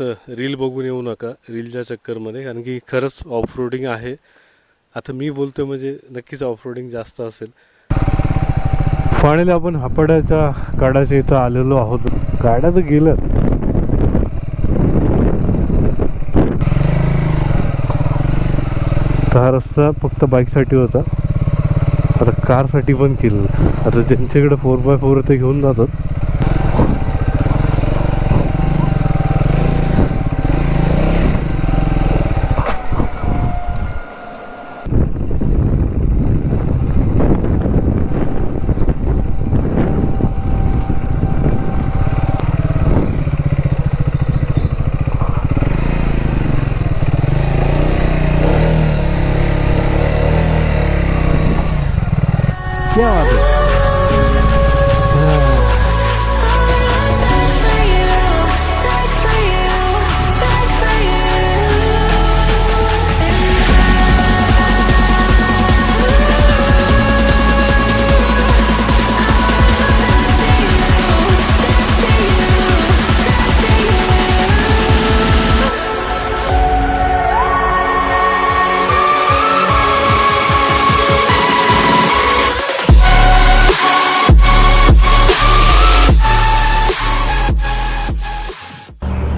तर रील बघून येऊ नका रीलच्या चक्करमध्ये, कारण की खरंच ऑफरोडिंग आहे. आता मी बोलतोय म्हणजे नक्कीच ऑफरोडिंग जास्त असेल. फायनली आपण हापड्याच्या गाड्याच्या इथं आलेलो आहोत. गाड्या तर गेलं, तर हा रस्ता फक्त बाईकसाठी होता, आता कारसाठी पण केलं. आता ज्यांच्याकडे 4x4 ते घेऊन जातात. क्या बात है.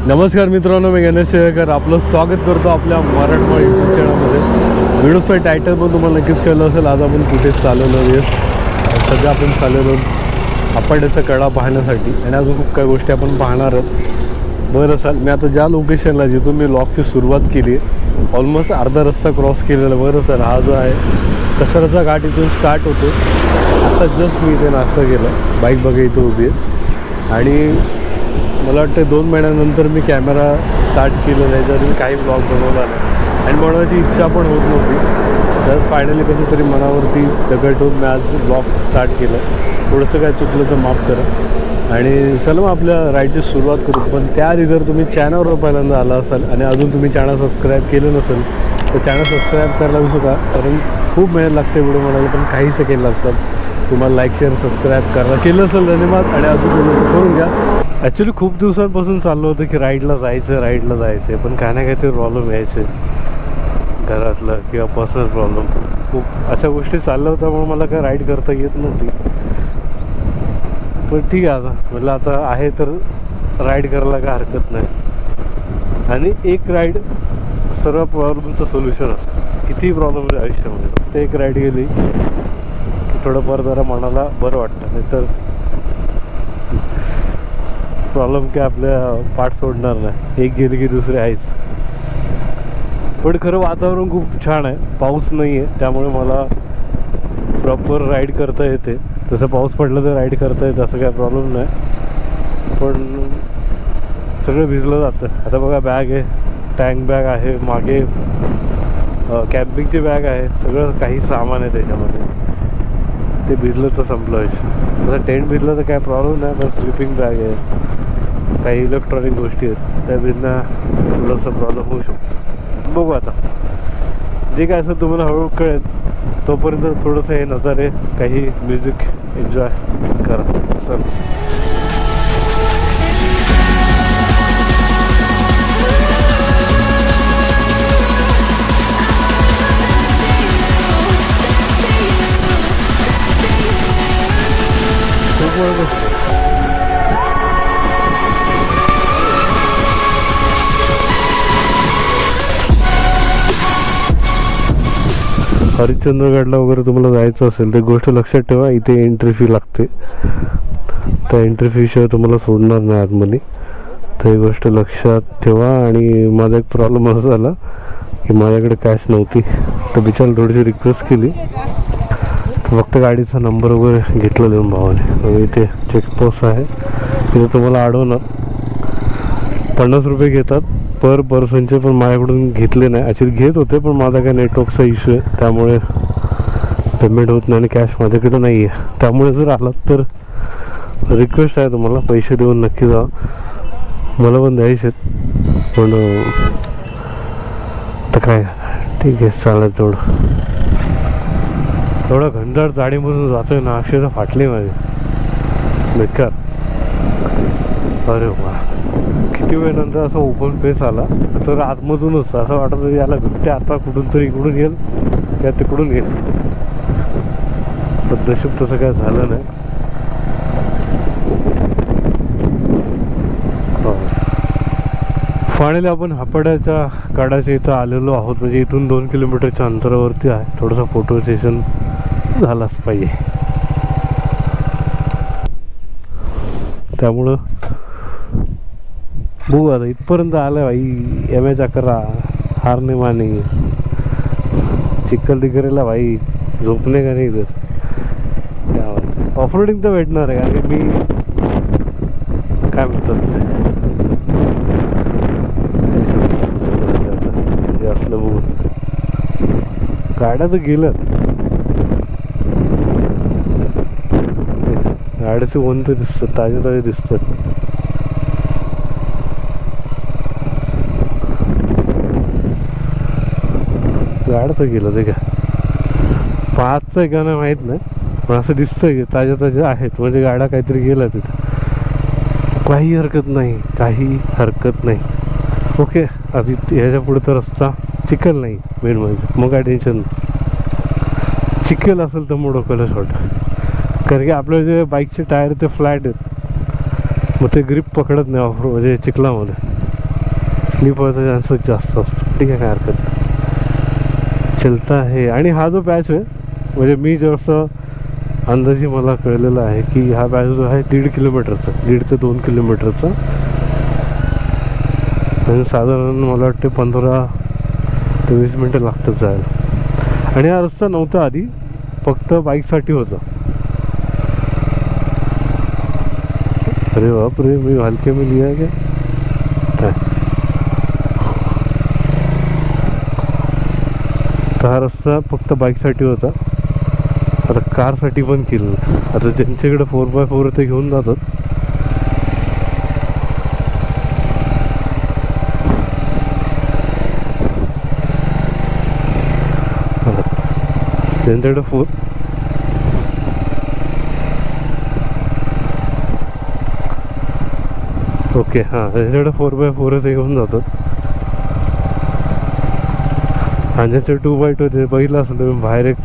नमस्कार मित्रांनो, मी गणेश शेळकर आपलं स्वागत करतो आपल्या मराठमोळा यूट्यूब चॅनलमध्ये. व्हिडिओचं टायटल पण तुम्हाला नक्कीच कळलं असेल. आज आपण कुठेच चालवलो. येस, सध्या आपण चालवलो हापड्याचा कडा पाहण्यासाठी, आणि अजून खूप काही गोष्टी आपण पाहणार आहोत. बरं असाल, मी आता ज्या लोकेशनला जिथून मी व्लॉगची सुरुवात केली आहे, ऑलमोस्ट अर्धा रस्ता क्रॉस केलेला. बरं सर, हा जो आहे कसरचा घाट इथून स्टार्ट होतो. आता जस्ट मी इथे नाश्ता केला, बाईक बघा इथं उभी आहे. आणि मला वाटतं 2 महिन्यानंतर मी कॅमेरा स्टार्ट केलं, त्याच्यावर मी काही ब्लॉग बनवला नाही आणि बनवायची इच्छा पण होत नव्हती. तर फायनली कसं तरी मनावरती दगड ठेवून मी आज ब्लॉग स्टार्ट केलं. थोडंसं काय चुकलं तर माफ करा. आणि चला मग आपल्या राईडची सुरुवात करू. पण त्याआधी जर तुम्ही चॅनलवर पहिल्यांदा आला असाल आणि अजून तुम्ही चॅनल सबस्क्राईब केलं नसेल तर चॅनल सबस्क्राईब करायला विसरू नका, कारण खूप मेहनत लागते व्हिडिओ बनायला, पण काही सेकंड लागतात. तुम्हाला लाईक शेअर सबस्क्राईब करायला केलं असेल धन्यवाद, आणि अजून थोडंसं करून घ्या. ॲक्च्युली खूप दिवसांपासून चाललं होतं की राईडला जायचं, पण काय ना काहीतरी प्रॉब्लेम यायचे, घरातलं किंवा पर्सनल प्रॉब्लेम, खूप अशा गोष्टी चालल्या होत्या. म्हणून मला काय राईड करता येत नव्हती. पण ठीक आहे, आता म्हटलं आता आहे तर राईड करायला काय हरकत नाही. आणि एक राईड सर्व प्रॉब्लेमचं सोल्युशन असतं. कितीही प्रॉब्लेम आहे आयुष्यामध्ये, फक्त एक राईड गेली की थोडंफार जरा मनाला बरं वाटतं. नाही तर प्रॉब्लेम काय आपल्या पाठ सोडणार नाही, एक गेली की दुसरे आहेच. पण खरं वातावरण खूप छान आहे, पाऊस नाही आहे, त्यामुळे मला प्रॉपर राईड करता येते. तसं पाऊस पडलं तर राईड करता येतं, असं काय प्रॉब्लेम नाही. पण सगळं भिजलं जातं. आता बघा, बॅग आहे, टँक बॅग आहे, मागे कॅम्पिंगची बॅग आहे, सगळं काही सामान आहे त्याच्यामध्ये. ते भिजलं तर संपलं आहे. जर टेंट भिजलं तर काय प्रॉब्लेम नाही, पण स्लिपिंग बॅग आहे, काही इलेक्ट्रॉनिक गोष्टी आहेत, त्या भिजणं थोडंसं प्रॉब्लेम होऊ शकतो. बघू आता, जे काय असेल तुम्हाला हळूहळू कळेल. तोपर्यंत थोडंसं हे नजारे, काही म्युझिक एन्जॉय करा. चल, हरिश्चंद्रगडला वगैरे तुम्हाला जायचं असेल तर गोष्ट लक्षात ठेवा, इथे एंट्री फी लागते. त्या एंट्री फीशिवाय तुम्हाला सोडणार नाही आतमध्ये, तर ही गोष्ट लक्षात ठेवा. आणि माझा एक प्रॉब्लेम असा झाला की माझ्याकडे कॅश नव्हती, तर बिचाराला थोडीशी रिक्वेस्ट केली, फक्त गाडीचा नंबर वगैरे घेतला देऊन भावाने. इथे चेकपोस्ट आहे, तिथे तुम्हाला अडवणार, 50 रुपये घेतात पर पर्सनचे, पण माझ्याकडून घेतले नाही. ॲक्च्युली घेत होते, पण माझा काय नेटवर्कचा इश्यू आहे, त्यामुळे पेमेंट होत नाही आणि कॅश माझ्याकडे नाही आहे. त्यामुळे जर आलात तर रिक्वेस्ट आहे तुम्हाला, पैसे देऊन नक्की जा. मला पण द्यायचे आहेत, पण तर काय ठीक आहे, चालेल. तेवढा घंटाळ जाडीमधून जातो आहे ना, अक्षरशः फाटले माझे बेकार. अरे वा, किती वेळानंतर असं ओपन स्पेस आला तर आतमधूनच असं वाटत याला ते आता कुठून तरी इकडून येईल किंवा तिकडून येईल, पण नशीब तसं काय झालं नाही. फायनली आपण हापड्याच्या काडाच्या इथं आलेलो आहोत. म्हणजे इथून 2 किलोमीटरच्या अंतरावरती आहे. थोडंसं फोटो सेशन झालाच पाहिजे, त्यामुळं बघू आता. इथपर्यंत आलं भाई, एम एच अकरा हार नाही माने, चिखल दिगरेला भाई झोपणे का नाही इथं. ऑफरोडिंग तर भेटणार आहे, कारण की मी काय म्हणतात ते असलं बघून गाड्या तर गेल्यात. गाड्याचे वन तर दिसतात, ताजे ताजे दिसतात. गाड्या तर गेलं ते काय पाचचं आहे का नाही माहीत नाही, पण असं दिसतंय की ताज्या ताज्या आहेत. म्हणजे गाड्या काहीतरी गेल्या तिथं, काही हरकत नाही, काही हरकत नाही. ओके, आधी ह्याच्या पुढे तर रस्ता चिखल नाही मेन म्हणजे, मग काय टेन्शन नाही. चिखल असेल तर मग डोक्याला शॉर्ट, कारण की आपले जे बाईकचे टायर ते फ्लॅट आहेत, मग ते ग्रिप पकडत नाही ऑफ म्हणजे चिखलामध्ये, स्लिप व्हायचा चान्सेस जास्त असतो. ठीक आहे, काय हरकत नाही, चलता आहे. आणि हा जो पॅच आहे, म्हणजे मी जसं अंदाजे मला कळलेलं आहे की हा पॅच जो आहे 1.5 किलोमीटरचा, 1.5 ते 2 किलोमीटरचा. आणि साधारण मला वाटते 15 ते 20 मिनटं लागतात जायला. आणि हा रस्ता नव्हता आधी, फक्त बाईकसाठी होता. अरे बापरे, मी हलके में लिया क्या? तर हा रस्ता फक्त बाईकसाठी होता, आता कारसाठी पण केलं. आता ज्यांच्याकडे 4x4 ते घेऊन जातात, त्यांच्याकडे 4 ओके हां, त्यांच्याकडे 4x4 ते घेऊन जातात. आणि ज्याचे 2x2 ते बघितलं असेल तुम्ही बाहेर, एक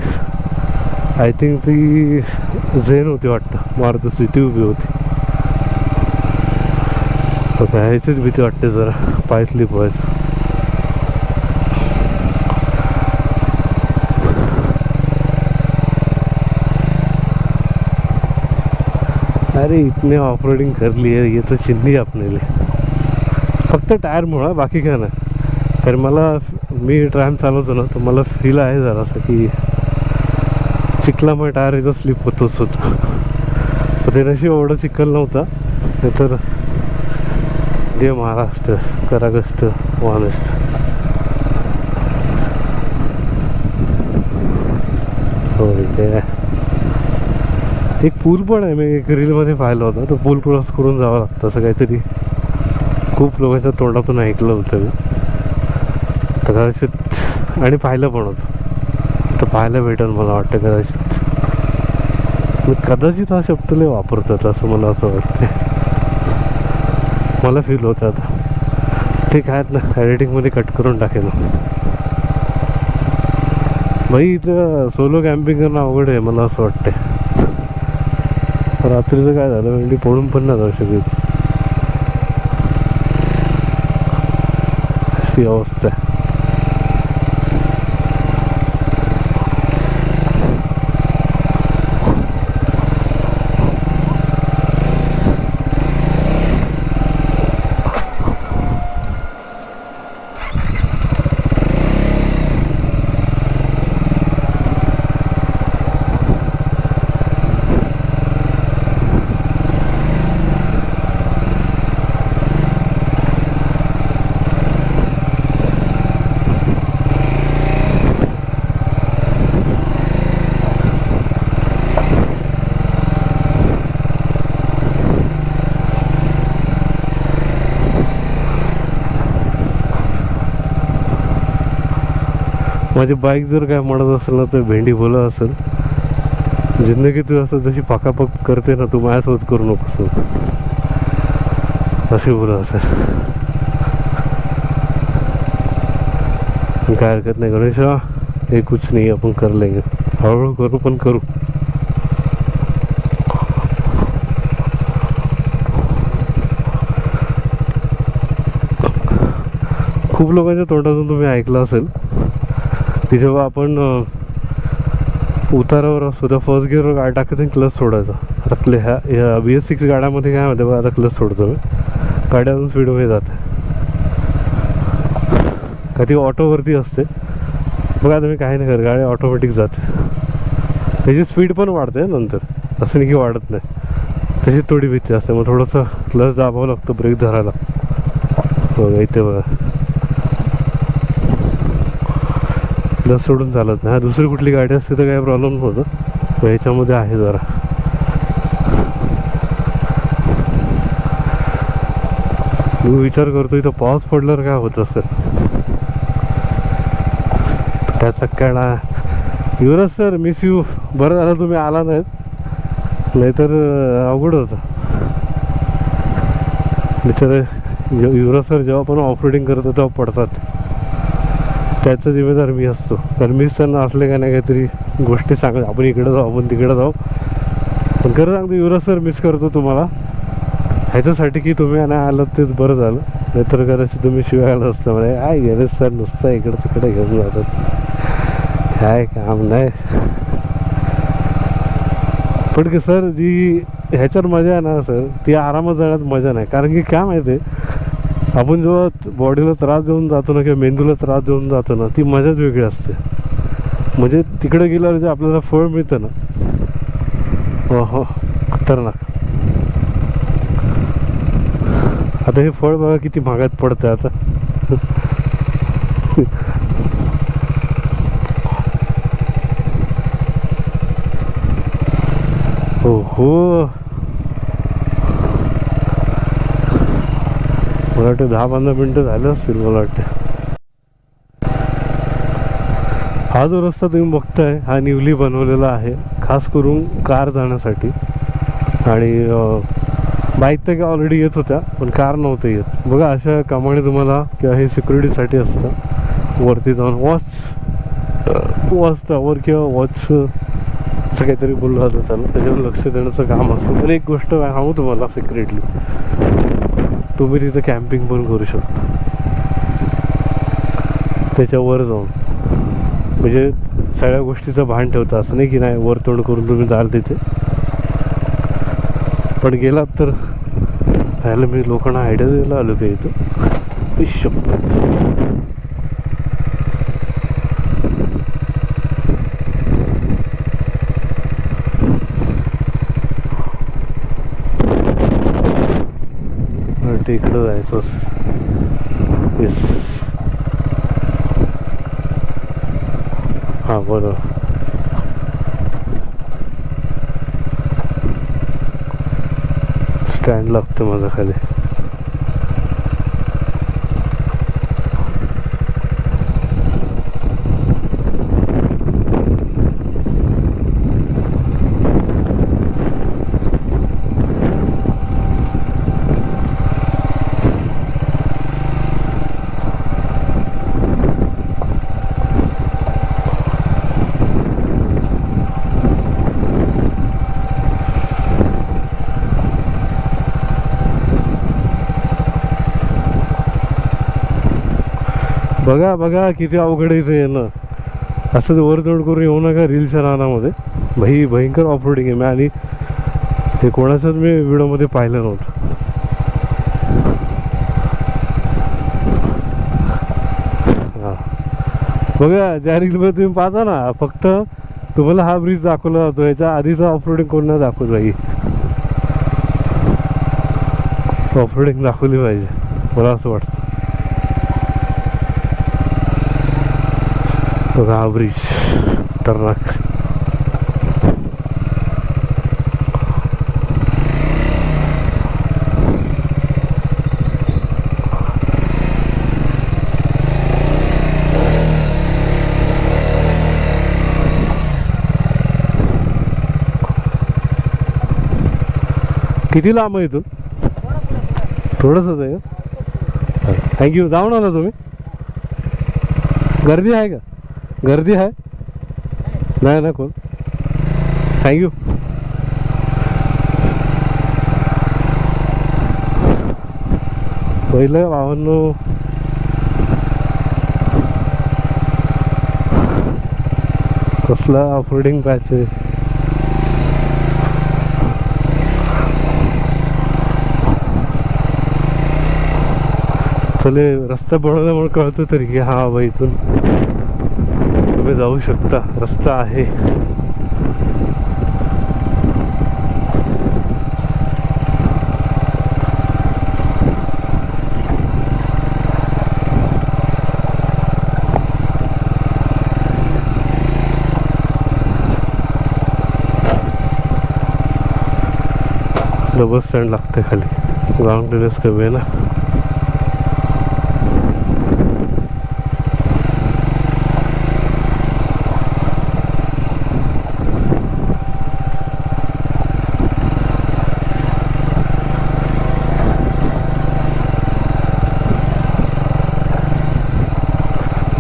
आय थिंक ती झेन होती वाटतं, मारुती सिटी उभी होती. ह्याचीच भीती वाटते जरा, पाय स्लिप व्हायचं. अरे इतने ऑफरोडिंग कर लिए, ये तो चिंदी अपने लिए, फक्त टायरमुळं, बाकी काय नाही. कारण मी ट्रॅम चालवतो ना, तर मला फील आहे जरासं की चिखलामुळे टायर इथं स्लिप होतोच होतं. तर ते नशीब एवढं चिखल नव्हता, नाहीतर जे महाराष्ट्र करागस्त वानस्त. हो, एक पूल पण आहे, मी एक रीलमध्ये पाहिलं होतं. तो पूल क्रॉस करून जावं लागतं असं काहीतरी, खूप लोकांच्या तोंडातून ऐकलं होतं मी. तर कदाचित, आणि पाहिलं पण होतं, तर पाहायला भेटेल मला वाटतं कदाचित. मी कदाचित हा शब्द लय वापरतात असं मला असं वाटतं, मला फील होतं. आता ते काय ना, एडिटिंगमध्ये कट करून टाकेल भाई. इथं सोलो कॅम्पिंग करणं अवघड आहे मला असं वाटतं. रात्रीचं काय झालं म्हणजे पळून पण नाही जाऊ शकत, अशी अवस्था आहे. माझी बाईक जर काय म्हणत असेल ना, तर भेंडी बोला असेल, जिंदगी तू असं जशी पाकापाक करते ना, तू माझ्यासोबत करू नकोस. असे बोला सर. काय हरकत नाही गणेशा, हे कुछ नाही, आपण कर लेंगे, हळूहळू करू पण करू. खूप लोकांच्या तोंडातून तुम्ही ऐकलं असेल की जेव्हा आपण उतारावर असतो त्या फर्स्ट गिअरवर गाडी टाकायचं क्लच सोडायचा. आता ह्या BS6 गाड्यामध्ये काय होतं बघा, आता क्लच सोडतो मी, गाडी अजून स्पीडमध्ये जाते. का ती ऑटोवरती असते बघा, आता मी काही नाही करत, गाडी ऑटोमॅटिक जाते. त्याची स्पीड पण वाढते नंतर, असं नाही की वाढत नाही, तशी थोडी भीती असते. मग थोडंसं क्लच दाबावं लागतं, ब्रेक धरायला. बघा इथे बघा, क्लच सोडून चालत नाही. दुसरी कुठली गाडी असते तर काही प्रॉब्लेम नव्हतं, पण ह्याच्यामध्ये आहे जरा. मी विचार करतो इथं पाऊस पडल्यावर काय होत असेल. त्याचा काळा युवराज सर, मिस यू. बरं झालं तुम्ही आला नाहीत, नाहीतर अवघड होतं. बिचारे युवराज सर जेव्हा पण ऑफ रोडिंग करतो तेव्हा पडतात, त्याचा जिम्मेदार मी असतो. कारण मीच त्यांना असले का नाही काहीतरी गोष्टी सांग, आपण इकडं जाऊ, आपण तिकडं जाऊ. पण खरं सांगतो युवराज सर, मिस करतो तुम्हाला ह्याच्यासाठी की तुम्ही नाही आलं तेच बरं झालं, नाहीतर कदाचित तुम्ही शिवाय आलं असतं. म्हणजे काय गणेश सर नुसतं इकडं तिकडे घेऊन जातात, काय काम नाही. पण की सर जी ह्याच्यावर मजा आहे ना सर, ती आरामात जाण्यात मजा नाही. कारण की काय माहिती आहे, आपण जेव्हा बॉडीला त्रास देऊन जातो ना किंवा मेंदूला त्रास देऊन जातो ना, ती मजाच वेगळी असते. म्हणजे तिकडे गेल्यावर जे आपल्याला फळ मिळतं ना, हो खतरनाक. आता हे फळ बघा किती महागात पडतं आता. हो मला वाटतं 10-15 मिनटं झाले असतील मला वाटतं. हा जो रस्ता तुम्ही बघताय हा न्यूली बनवलेला आहे, खास करून कार जाण्यासाठी. आणि बाईक तर काय ऑलरेडी येत होत्या, पण कार नव्हतं येत. बघा अशा कामाने तुम्हाला किंवा हे सिक्युरिटीसाठी असतं. वरती जाऊन वॉच टॉवर किंवा वॉच असं काहीतरी बोललं जातं त्याला, त्याच्यावर लक्ष देण्याचं काम असतं. पण एक गोष्ट सांगू तुम्हाला सिक्रेटली, तुम्ही तिथं कॅम्पिंग पण करू शकता त्याच्यावर जाऊन. म्हणजे सगळ्या गोष्टीचं भान ठेवता, असं नाही की नाही वर तोंड करून तुम्ही जाल तिथे. पण गेलात तर ह्याला मी लोकांना आयडिया द्यायला आलो का इथं शपथ. इकडं जायचं येस. हां बरोबर. स्टँड लागतं माझं खाली. बघा बघा किती अवघड आहे इथे येणं. असंच वरतोड करून येऊ नका रीलच्या नादामध्ये. भाई भयंकर ऑफ रोडिंग आहे. आणि हे कोणाचंच मी व्हिडिओमध्ये पाहिलं नव्हतं. हां बघा ज्या रीलमध्ये तुम्ही पाहता ना, फक्त तुम्हाला हा ब्रिज दाखवला जातो, याच्या आधीचा ऑफ रोडिंग कोण नाही दाखवत. भाई ऑफ रोडिंग दाखवली पाहिजे मला असं वाटतं. बघा हा ब्रिज खतरनाक. किती लांब आहे इथून? थोडंसंच आहे का? थँक्यू. जाऊन आला तुम्ही? गर्दी आहे का? गर्दी आहे नाही ना कोण? थँक्यू. पहिलं भावांनो कसला ऑफरोडिंग पॅच आहे. चले रस्ता बनवल्यामुळे कळतं तरी की हा बाई इथून तुम्ही जाऊ शकता, रस्ता आहे. बस स्टँड लागते खाली, ग्राउंड क्लिअरन्स कमी आहे ना.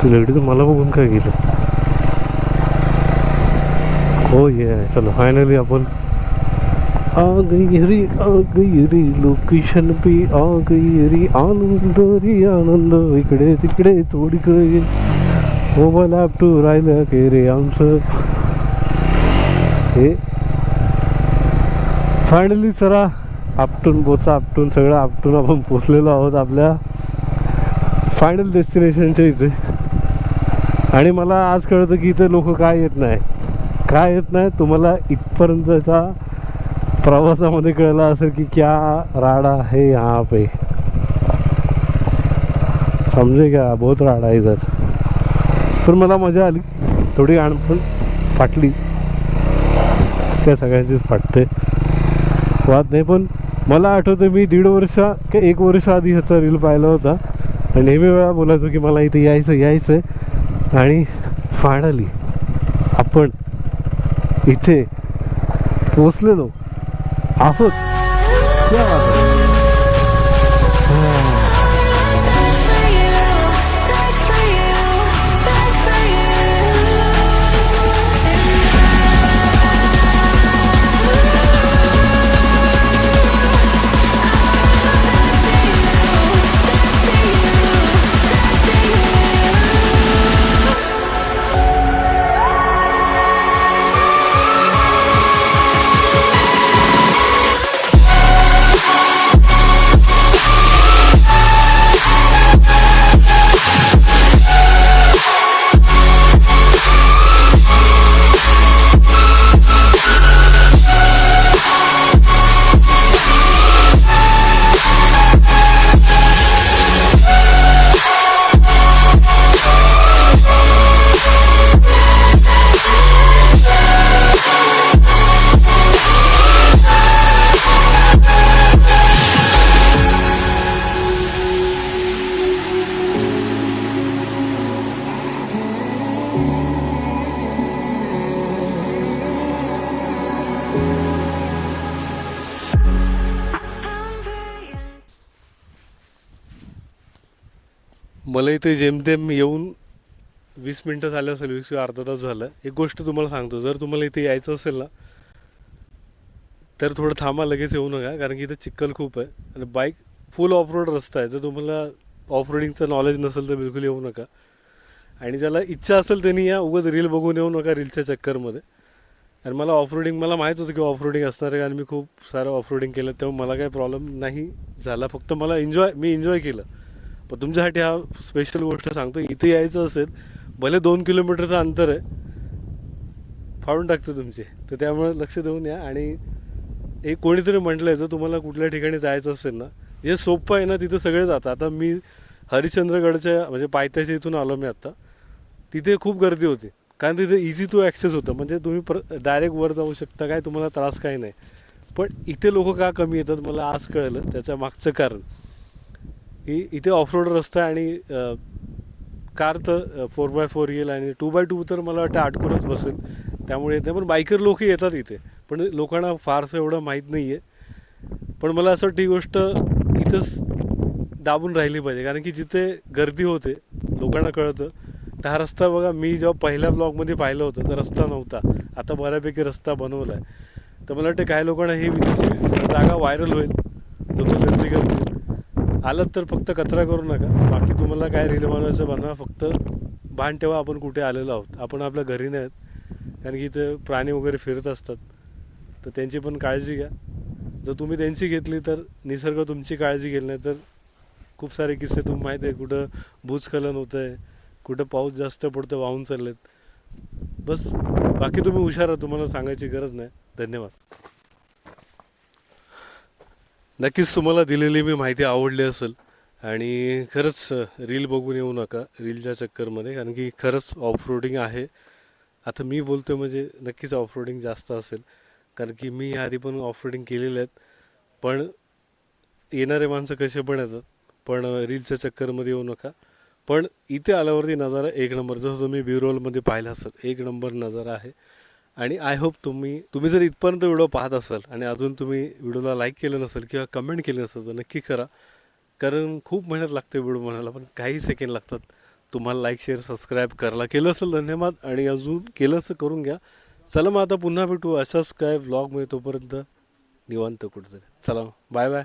लगडी तर मला बघून काय गेलं. हो ये चलो फायनली आपण आ गई रे लोकेशन पे आ गई रे आनंद इकडे तिकडे थोडीकडे मोबाईल टू राहिलं के रे आमचं हे. फायनली चला आपटून सगळं आपटून आपण पोचलेलो आहोत आपल्या फायनल डेस्टिनेशनच्या इथे. आणि मला आज कळतं की इथे लोक काय येत नाही तुम्हाला इथपर्यंतच्या प्रवासामध्ये कळलं असेल की क्या राडा है यहाँ पे. समजे क्या बहुत राडा आहे इधर. पण मला मजा आली थोडी, पण फाटली त्या सगळ्यांचीच फाटते, वाद नाही. पण मला आठवतं मी 1.5 वर्ष की 1 वर्ष आधी ह्याचा रील पाहिला होता आणि नेहमी वेळा बोलायचो की मला इथे यायचं. आणि फायनली आपण इथे पोचलेलो आहोत. मला इथे जेमतेम येऊन 20 मिनटं झालं असेल, 20 अर्धा तास झालं. एक गोष्ट तुम्हाला सांगतो, जर तुम्हाला इथे यायचं असेल ना तर थोडं थांबा, लगेच येऊ नका, कारण की इथं चिखल खूप आहे आणि बाईक फुल ऑफ रोड रस्ता आहे. जर तुम्हाला ऑफ रोडिंगचं नॉलेज नसेल तर बिलकुल येऊ नका. आणि ज्याला इच्छा असेल त्यांनी या, उगाच रील बघून येऊ नका रीलच्या चक्करमध्ये. आणि मला ऑफ रोडिंग मला माहीत होतं की ऑफ रोडिंग असणार आहे, कारण मी खूप सारं ऑफ रोडिंग केलं, तेव्हा मला काही प्रॉब्लेम नाही झाला. फक्त मला मी एन्जॉय केलं. पण तुमच्यासाठी हा स्पेशल गोष्ट सांगतो, इथे यायचं असेल भले 2 किलोमीटरचं अंतर आहे, फाडून टाकतो तुमचे, तर त्यामुळे लक्ष देऊन या. आणि एक कोणीतरी म्हटलं आहे, जर तुम्हाला कुठल्या ठिकाणी जायचं असेल ना, जे सोपं आहे ना तिथं सगळे जातात. आता मी हरिश्चंद्रगडच्या म्हणजे पायथ्याच्या इथून आलो मी आत्ता, तिथे खूप गर्दी होती, कारण तिथे इझी टू ॲक्सेस होतं, म्हणजे तुम्ही डायरेक्ट वर जाऊ शकता, काय तुम्हाला त्रास काही नाही. पण इथे लोक का कमी येतात मला आज कळलं. त्याच्या मागचं कारण की इथे ऑफरोड रस्ता आहे आणि कार तर 4x4 येईल आणि 2x2 तर मला वाटतं अडकूनच बसेल, त्यामुळे येते. पण बायकर लोक येतात इथे, पण लोकांना फारसं एवढं माहीत नाही आहे. पण मला असं वाटतं ही गोष्ट इथंच दाबून राहिली पाहिजे, कारण की जिथे गर्दी होते लोकांना कळतं. तर हा रस्ता बघा, मी जेव्हा पहिल्या ब्लॉगमध्ये पाहिलं होतं तर रस्ता नव्हता, आता बऱ्यापैकी रस्ता बनवला आहे. तर मला वाटतं काही लोकांना ही जागा व्हायरल होईल, लोक गर्दी करतील. आलं तर फक्त कचरा करू नका, बाकी तुम्हाला काय रील बनवायचं बनवा, फक्त भान ठेवा आपण कुठे आलेलो आहोत, आपण आपल्या घरी नाही आहेत. कारण की इथं प्राणी वगैरे फिरत असतात, तर त्यांची पण काळजी घ्या. जर तुम्ही त्यांची घेतली तर निसर्ग तुमची काळजी घेईल, नाही तर खूप सारे किस्से तुम्ही माहीत आहे, कुठं भूस्खलन होतं आहे, कुठं पाऊस जास्त पडतं, वाहून चाललेत. बस बाकी तुम्ही हुशार आहात, तुम्हाला सांगायची गरज नाही. धन्यवाद. नक्कीच तुम्हाला दिलेली मी माहिती आवडली असेल, आणि खरंच रील बघून येऊ नका रीलच्या चक्करमध्ये, कारण की खरंच ऑफ रोडिंग आहे. आता मी बोलतो म्हणजे नक्कीच ऑफ रोडिंग जास्त असेल, कारण की मी आधी पण ऑफ रोडिंग केलेले आहेत. पण येणारे माणसं कसे पण येतात, पण रीलच्या चक्करमध्ये येऊ नका. पण इथे आल्यावरती नजारा एक नंबर, जसं तुम्ही ब्युरोलमध्ये पाहिलं असेल, एक नंबर नजारा आहे. आणि आय होप तुम्ही जर इथपर्यंत व्हिडिओ पाहत असाल आणि अजून तुम्ही व्हिडिओला लाईक केलं नसेल किंवा कमेंट केली नसेल तर नक्की करा, कारण खूप मेहनत लागते व्हिडिओ बनायला, पण काही सेकंड लागतात. तुम्हाला लाईक शेअर सबस्क्राईब करायला केलं असेल धन्यवाद, आणि अजून केलं असं करून घ्या. चला मग आता पुन्हा भेटू अशाच काय व्लॉग मिळतो, तोपर्यंत निवांत कुठेतरी. चला बाय बाय.